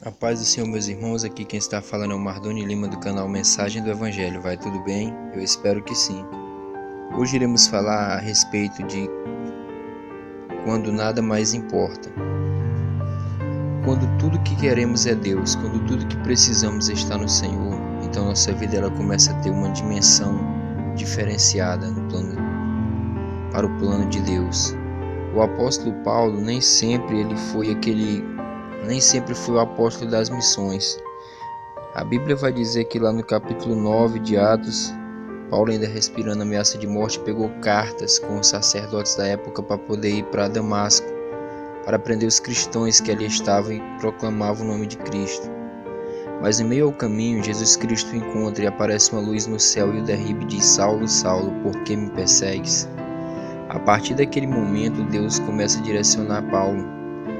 A paz do Senhor, meus irmãos, aqui quem está falando é o Mardoni Lima do canal Mensagem do Evangelho. Vai tudo bem? Eu espero que sim. Hoje iremos falar a respeito de quando nada mais importa. Quando tudo que queremos é Deus, quando tudo que precisamos está no Senhor, então nossa vida ela começa a ter uma dimensão diferenciada para o plano de Deus. O apóstolo Paulo nem sempre foi o apóstolo das missões. A Bíblia vai dizer que lá no capítulo 9 de Atos, Paulo, ainda respirando ameaça de morte, pegou cartas com os sacerdotes da época para poder ir para Damasco, para prender os cristãos que ali estavam e proclamavam o nome de Cristo. Mas em meio ao caminho, Jesus Cristo o encontra e aparece uma luz no céu e o derriba e diz: Saulo, Saulo, por que me persegues? A partir daquele momento, Deus começa a direcionar Paulo.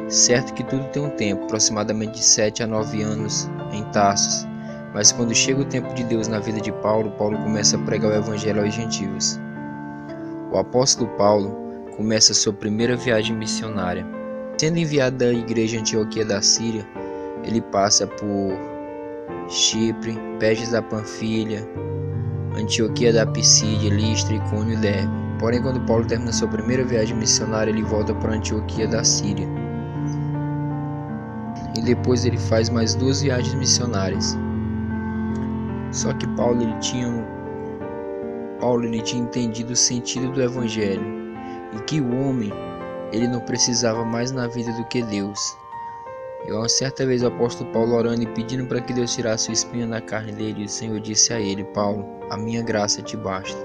Certo que tudo tem um tempo, aproximadamente de 7 a 9 anos em Tarsus, mas quando chega o tempo de Deus na vida de Paulo, Paulo começa a pregar o evangelho aos gentios. O apóstolo Paulo começa a sua primeira viagem missionária. Sendo enviado da igreja Antioquia da Síria, ele passa por Chipre, Perges da Panfilha, Antioquia da Pisídia, Listra, Icônio e Derbe. Porém, quando Paulo termina sua primeira viagem missionária, ele volta para Antioquia da Síria. E depois ele faz mais 2 viagens missionárias. Só que Paulo ele tinha entendido o sentido do evangelho e que o homem ele não precisava mais na vida do que Deus. E uma certa vez o apóstolo Paulo orando e pedindo para que Deus tirasse o espinho da carne dele, e o Senhor disse a ele: Paulo, a minha graça te basta.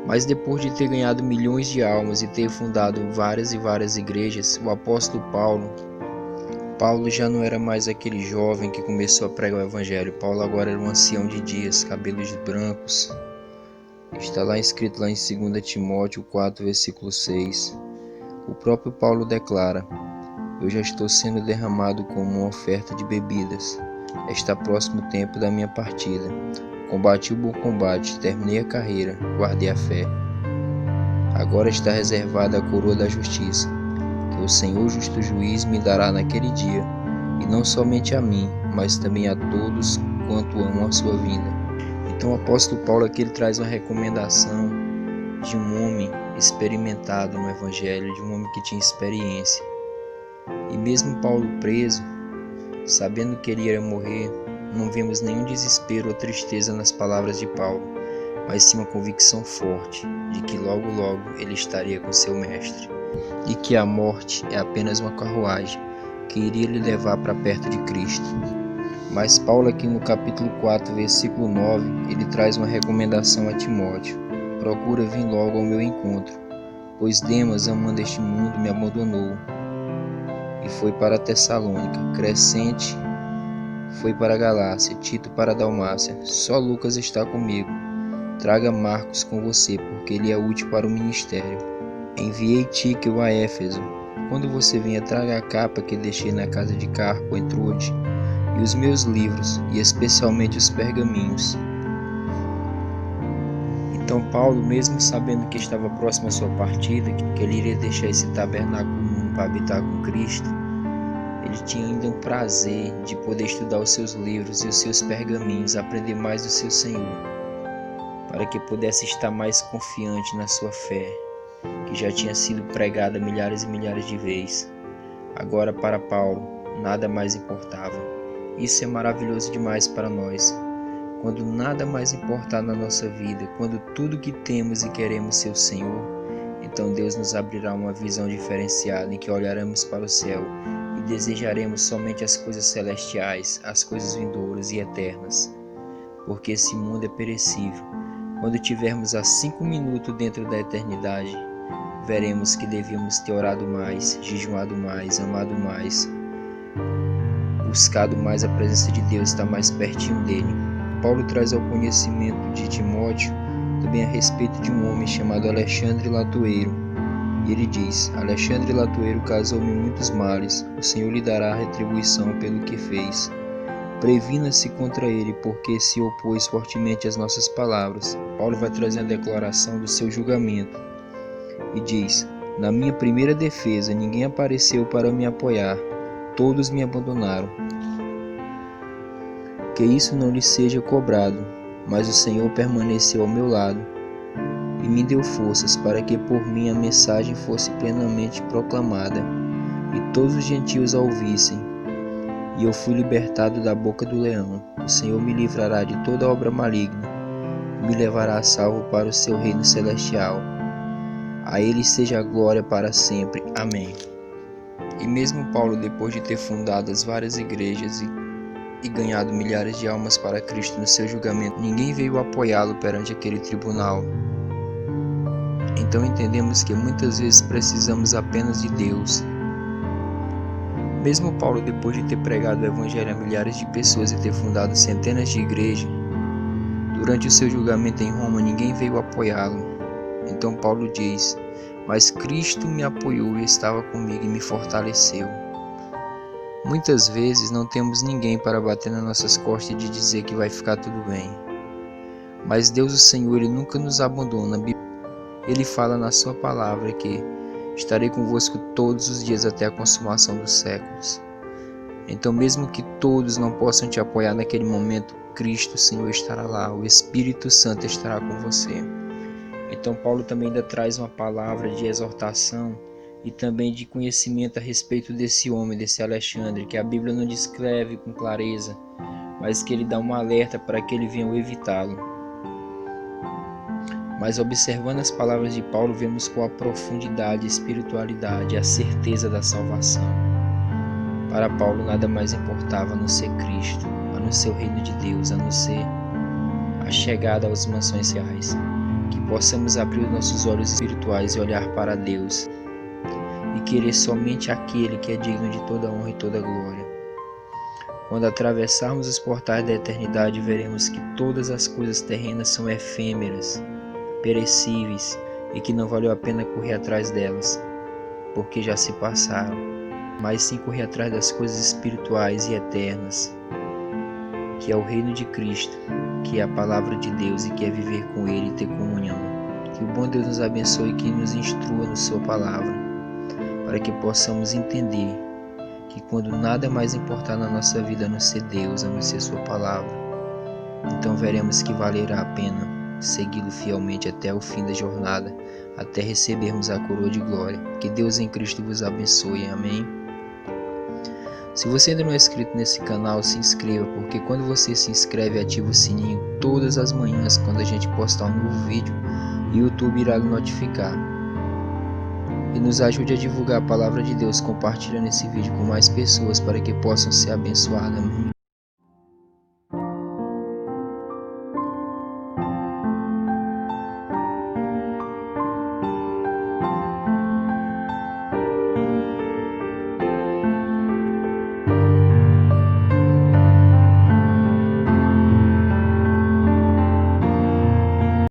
Mas depois de ter ganhado milhões de almas e ter fundado várias e várias igrejas, o apóstolo Paulo já não era mais aquele jovem que começou a pregar o evangelho. Paulo agora era um ancião de dias, cabelos brancos. Está lá escrito lá em 2 Timóteo 4, versículo 6. O próprio Paulo declara: Eu já estou sendo derramado como uma oferta de bebidas. Está próximo o tempo da minha partida. Combati o bom combate, terminei a carreira, guardei a fé. Agora está reservada a coroa da justiça, que o Senhor justo juiz me dará naquele dia, e não somente a mim, mas também a todos quanto amam a sua vinda. Então o apóstolo Paulo aqui ele traz uma recomendação de um homem experimentado no evangelho, de um homem que tinha experiência. E mesmo Paulo preso, sabendo que ele iria morrer, não vemos nenhum desespero ou tristeza nas palavras de Paulo, mas sim uma convicção forte de que logo logo ele estaria com seu mestre, e que a morte é apenas uma carruagem que iria lhe levar para perto de Cristo. Mas Paulo aqui no capítulo 4, versículo 9, ele traz uma recomendação a Timóteo: procura vir logo ao meu encontro, pois Demas, amando este mundo, me abandonou e foi para Tessalônica. Crescente foi para a Galácia, Tito para a Dalmácia. Só Lucas está comigo. Traga Marcos com você, porque ele é útil para o ministério. Enviei Tíquico a Éfeso. Quando você vier, traga a capa que deixei na casa de Carpo em Troade, e os meus livros, e especialmente os pergaminhos. Então Paulo, mesmo sabendo que estava próximo à sua partida, que ele iria deixar esse tabernáculo para habitar com Cristo, ele tinha ainda um prazer de poder estudar os seus livros e os seus pergaminhos, aprender mais do seu Senhor, para que pudesse estar mais confiante na sua fé, que já tinha sido pregada milhares e milhares de vezes. Agora para Paulo, nada mais importava. Isso é maravilhoso demais para nós. Quando nada mais importar na nossa vida, quando tudo que temos e queremos ser o Senhor, então Deus nos abrirá uma visão diferenciada em que olharemos para o céu e desejaremos somente as coisas celestiais, as coisas vindouras e eternas. Porque esse mundo é perecível. Quando tivermos a 5 minutos dentro da eternidade, veremos que devíamos ter orado mais, jejuado mais, amado mais, buscado mais a presença de Deus, estar mais pertinho dele. Paulo traz ao conhecimento de Timóteo também a respeito de um homem chamado Alexandre Latueiro. E ele diz: Alexandre Latueiro causou-me muitos males, o Senhor lhe dará retribuição pelo que fez. Previna-se contra ele, porque se opôs fortemente às nossas palavras. Paulo vai trazer a declaração do seu julgamento e diz: na minha primeira defesa ninguém apareceu para me apoiar. todos me abandonaram. Que isso não lhe seja cobrado, mas o Senhor permaneceu ao meu lado e me deu forças para que por mim a mensagem fosse plenamente proclamada e todos os gentios a ouvissem. E eu fui libertado da boca do leão. O Senhor me livrará de toda obra maligna e me levará a salvo para o seu reino celestial. A ele seja a glória para sempre. Amém. E mesmo Paulo, depois de ter fundado as várias igrejas e ganhado milhares de almas para Cristo no seu julgamento, ninguém veio apoiá-lo perante aquele tribunal. Então entendemos que muitas vezes precisamos apenas de Deus. Mesmo Paulo, depois de ter pregado o evangelho a milhares de pessoas e ter fundado centenas de igrejas, durante o seu julgamento em Roma, ninguém veio apoiá-lo. Então Paulo diz: mas Cristo me apoiou e estava comigo e me fortaleceu. Muitas vezes não temos ninguém para bater nas nossas costas e dizer que vai ficar tudo bem. Mas Deus, o Senhor, Ele nunca nos abandona. Ele fala na sua palavra que estarei convosco todos os dias até a consumação dos séculos. Então, mesmo que todos não possam te apoiar naquele momento, Cristo, Senhor, estará lá, o Espírito Santo estará com você. Então, Paulo também ainda traz uma palavra de exortação e também de conhecimento a respeito desse homem, desse Alexandre, que a Bíblia não descreve com clareza, mas que ele dá um alerta para que ele venha evitá-lo. Mas observando as palavras de Paulo, vemos qual a profundidade, a espiritualidade, a certeza da salvação. Para Paulo nada mais importava a não ser Cristo, a não ser o reino de Deus, a não ser a chegada às mansões reais. Que possamos abrir os nossos olhos espirituais e olhar para Deus e querer somente aquele que é digno de toda honra e toda glória. Quando atravessarmos os portais da eternidade, veremos que todas as coisas terrenas são efêmeras, perecíveis e que não valeu a pena correr atrás delas, porque já se passaram, mas sim correr atrás das coisas espirituais e eternas, que é o reino de Cristo, que é a palavra de Deus e que é viver com Ele e ter comunhão. Que o bom Deus nos abençoe e que nos instrua na sua palavra, para que possamos entender que quando nada mais importar na nossa vida a não ser Deus, a não ser sua palavra, então veremos que valerá a pena segui-lo fielmente até o fim da jornada, até recebermos a coroa de glória. Que Deus em Cristo vos abençoe. Amém. Se você ainda não é inscrito nesse canal, se inscreva, porque quando você se inscreve e ativa o sininho, todas as manhãs, quando a gente postar um novo vídeo, o YouTube irá lhe notificar. E nos ajude a divulgar a palavra de Deus, compartilhando esse vídeo com mais pessoas para que possam ser abençoadas. Amém.